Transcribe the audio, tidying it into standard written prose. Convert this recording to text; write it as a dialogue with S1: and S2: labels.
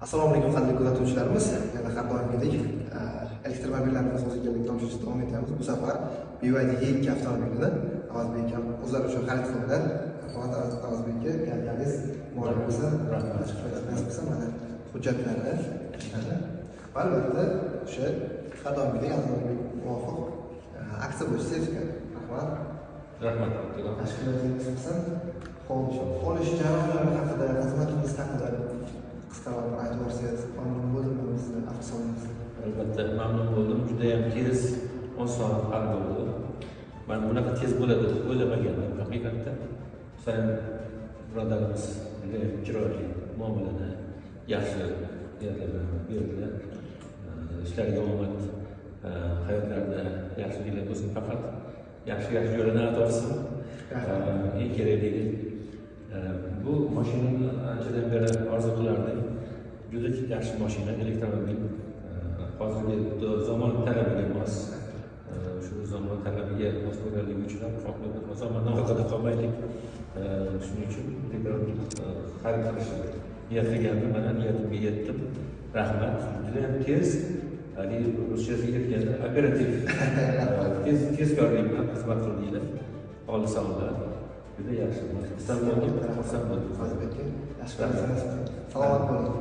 S1: Assalomu alaykum qadrli kuzatuvchilarimiz. Yana har doimgidek elektromobillarimiz o'ziga tomshirishda davom etamiz. Bu safar BYD E2 avtomobilini Avazbek ham o'zlari uchun xarid qildilar. Avazbekka kelganingiz muolibimizni ochib qo'yasiz bo'lsa, mana hujjatlari ishladi. Va albatta o'sha har doimgidek Avazbek muvofiq aksiya bo'yicha sertifikat.
S2: Rahmat.
S1: Tashkilotingiz bo'lsin. Qo'nish jarayonlari haqida, xizmatingiz haqida qisqaroq aytib o'tsangiz, mamnun bo'ldimmi sizni avtosaloningizda?
S2: Albatta mamnun bo'ldim. Juda ham tez, oson hal bo'ldi. Men bunaqa tez bo'ladi deb o'ylamagandim haqiqatda. Sen birodarimiz juda chiroyli muomalani yaxshi berdilar. Ishlariga omad, hayotlarida yaxshiliklar bo'lsin, faqat yaxshi yo'lini olsin. Eng kerakligi bu mashinani anchadan beri orzu qilardik. Juda yaxshi mashina, elektromobil. Hozirgi zamon talabiga mos, shu zamon talabiga mos bo'lganligi uchun ham zamondan orqada qolmaylik. Shuning uchun tekrar xarid qilishni niyat qilgandim. Mana niyatimga yetdim. Rahmat. Juda ham tez, ruschasiga kelganda operativ, tezkorlik bilan xizmat qildinglar. Olisonlar. Juda yaxshi. Xursand bo'ldim.
S1: Avazbekka yaxshi salomat bo'ling.